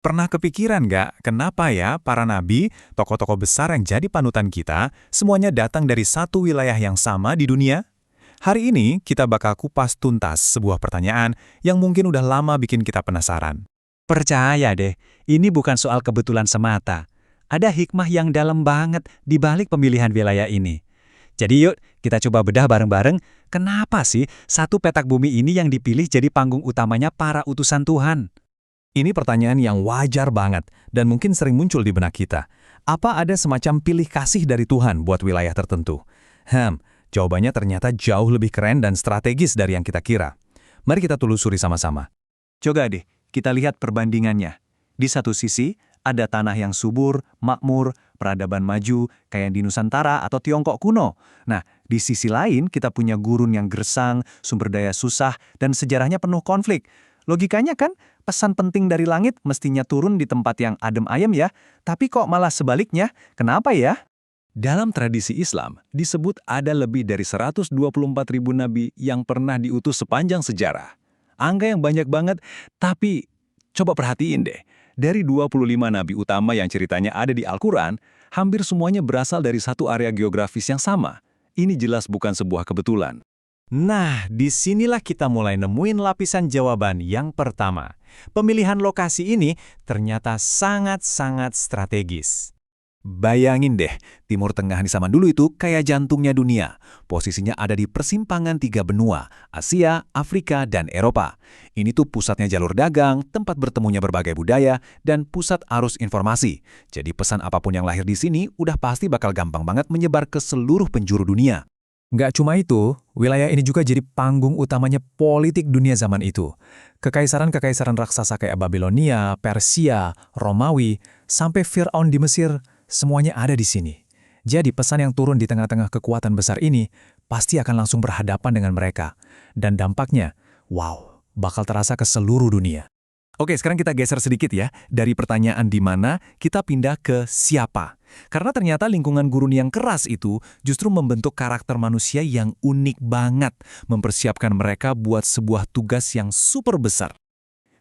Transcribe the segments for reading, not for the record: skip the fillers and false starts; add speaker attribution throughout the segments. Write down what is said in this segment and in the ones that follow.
Speaker 1: Pernah kepikiran nggak kenapa ya para nabi, tokoh-tokoh besar yang jadi panutan kita, semuanya datang dari satu wilayah yang sama di dunia? Hari ini kita bakal kupas tuntas sebuah pertanyaan yang mungkin udah lama bikin kita penasaran.
Speaker 2: Percaya deh, ini bukan soal kebetulan semata. Ada hikmah yang dalam banget di balik pemilihan wilayah ini. Jadi yuk, kita coba bedah bareng-bareng, kenapa sih satu petak bumi ini yang dipilih jadi panggung utamanya para utusan Tuhan?
Speaker 1: Ini pertanyaan yang wajar banget dan mungkin sering muncul di benak kita. Apa ada semacam pilih kasih dari Tuhan buat wilayah tertentu? Jawabannya ternyata jauh lebih keren dan strategis dari yang kita kira. Mari kita telusuri sama-sama.
Speaker 2: Coba deh, kita lihat perbandingannya. Di satu sisi, ada tanah yang subur, makmur, peradaban maju, kayak di Nusantara atau Tiongkok kuno. Nah, di sisi lain kita punya gurun yang gersang, sumber daya susah, dan sejarahnya penuh konflik. Logikanya kan, pesan penting dari langit mestinya turun di tempat yang adem ayem ya, tapi kok malah sebaliknya? Kenapa ya?
Speaker 1: Dalam tradisi Islam, disebut ada lebih dari 124.000 nabi yang pernah diutus sepanjang sejarah. Angka yang banyak banget, tapi coba perhatiin deh. Dari 25 nabi utama yang ceritanya ada di Al-Quran, hampir semuanya berasal dari satu area geografis yang sama. Ini jelas bukan sebuah kebetulan. Nah, disinilah kita mulai nemuin lapisan jawaban yang pertama. Pemilihan lokasi ini ternyata sangat-sangat strategis. Bayangin deh, Timur Tengah di zaman dulu itu kayak jantungnya dunia. Posisinya ada di persimpangan tiga benua, Asia, Afrika, dan Eropa. Ini tuh pusatnya jalur dagang, tempat bertemunya berbagai budaya, dan pusat arus informasi. Jadi pesan apapun yang lahir di sini udah pasti bakal gampang banget menyebar ke seluruh penjuru dunia. Nggak cuma itu, wilayah ini juga jadi panggung utamanya politik dunia zaman itu. Kekaisaran-kekaisaran raksasa kayak Babilonia, Persia, Romawi, sampai Fir'aun di Mesir, semuanya ada di sini. Jadi pesan yang turun di tengah-tengah kekuatan besar ini pasti akan langsung berhadapan dengan mereka. Dan dampaknya, wow, bakal terasa ke seluruh dunia. Oke, sekarang kita geser sedikit ya, dari pertanyaan di mana kita pindah ke siapa. Karena ternyata lingkungan gurun yang keras itu justru membentuk karakter manusia yang unik banget, mempersiapkan mereka buat sebuah tugas yang super besar.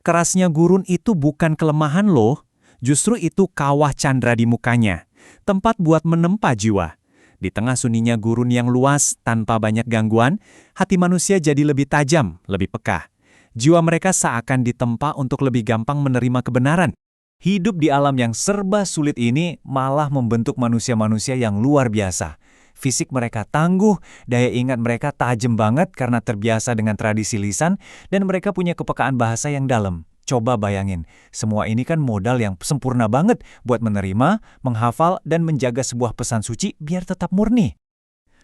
Speaker 1: Kerasnya gurun itu bukan kelemahan loh, justru itu kawah candra di mukanya, tempat buat menempa jiwa. Di tengah sunyinya gurun yang luas tanpa banyak gangguan, hati manusia jadi lebih tajam, lebih peka. Jiwa mereka seakan ditempa untuk lebih gampang menerima kebenaran. Hidup di alam yang serba sulit ini malah membentuk manusia-manusia yang luar biasa. Fisik mereka tangguh, daya ingat mereka tajam banget karena terbiasa dengan tradisi lisan, dan mereka punya kepekaan bahasa yang dalam. Coba bayangin, semua ini kan modal yang sempurna banget buat menerima, menghafal, dan menjaga sebuah pesan suci biar tetap murni.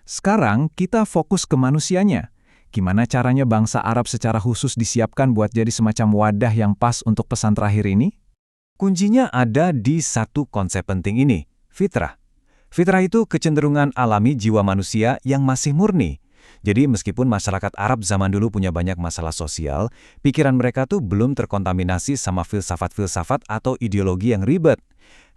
Speaker 1: Sekarang kita fokus ke manusianya. Gimana caranya bangsa Arab secara khusus disiapkan buat jadi semacam wadah yang pas untuk pesan terakhir ini? Kuncinya ada di satu konsep penting ini, fitrah. Fitrah itu kecenderungan alami jiwa manusia yang masih murni. Jadi meskipun masyarakat Arab zaman dulu punya banyak masalah sosial, pikiran mereka tuh belum terkontaminasi sama filsafat-filsafat atau ideologi yang ribet.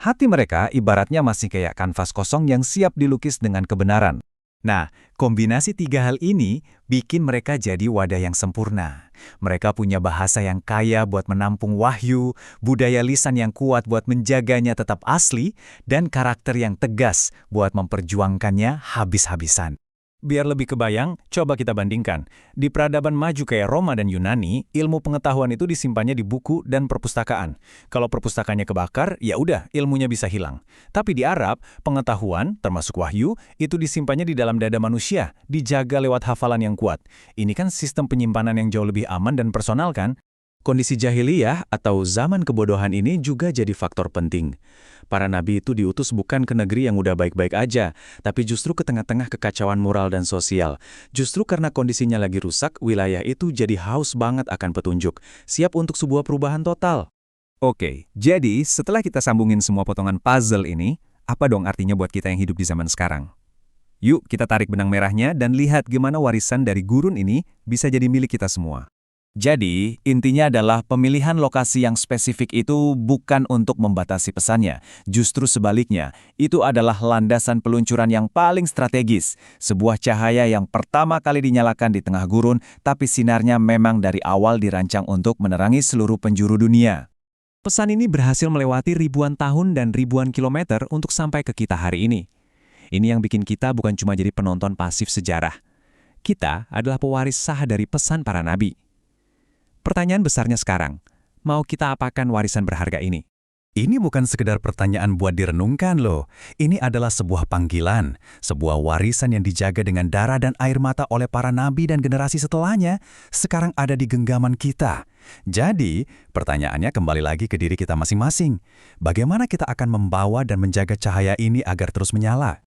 Speaker 1: Hati mereka ibaratnya masih kayak kanvas kosong yang siap dilukis dengan kebenaran. Nah, kombinasi tiga hal ini bikin mereka jadi wadah yang sempurna. Mereka punya bahasa yang kaya buat menampung wahyu, budaya lisan yang kuat buat menjaganya tetap asli, dan karakter yang tegas buat memperjuangkannya habis-habisan. Biar lebih kebayang, coba kita bandingkan. Di peradaban maju kayak Roma dan Yunani, ilmu pengetahuan itu disimpannya di buku dan perpustakaan. Kalau perpustakaannya kebakar, ya udah, ilmunya bisa hilang. Tapi di Arab, pengetahuan, termasuk wahyu, itu disimpannya di dalam dada manusia, dijaga lewat hafalan yang kuat. Ini kan sistem penyimpanan yang jauh lebih aman dan personal kan? Kondisi jahiliyah atau zaman kebodohan ini juga jadi faktor penting. Para nabi itu diutus bukan ke negeri yang udah baik-baik aja, tapi justru ke tengah-tengah kekacauan moral dan sosial. Justru karena kondisinya lagi rusak, wilayah itu jadi haus banget akan petunjuk, siap untuk sebuah perubahan total. Oke, jadi setelah kita sambungin semua potongan puzzle ini, apa dong artinya buat kita yang hidup di zaman sekarang? Yuk kita tarik benang merahnya dan lihat gimana warisan dari gurun ini bisa jadi milik kita semua. Jadi, intinya adalah pemilihan lokasi yang spesifik itu bukan untuk membatasi pesannya. Justru sebaliknya, itu adalah landasan peluncuran yang paling strategis. Sebuah cahaya yang pertama kali dinyalakan di tengah gurun, tapi sinarnya memang dari awal dirancang untuk menerangi seluruh penjuru dunia.
Speaker 2: Pesan ini berhasil melewati ribuan tahun dan ribuan kilometer untuk sampai ke kita hari ini. Ini yang bikin kita bukan cuma jadi penonton pasif sejarah. Kita adalah pewaris sah dari pesan para nabi. Pertanyaan besarnya sekarang, mau kita apakan warisan berharga ini?
Speaker 1: Ini bukan sekedar pertanyaan buat direnungkan loh. Ini adalah sebuah panggilan, sebuah warisan yang dijaga dengan darah dan air mata oleh para nabi dan generasi setelahnya, sekarang ada di genggaman kita. Jadi, pertanyaannya kembali lagi ke diri kita masing-masing. Bagaimana kita akan membawa dan menjaga cahaya ini agar terus menyala?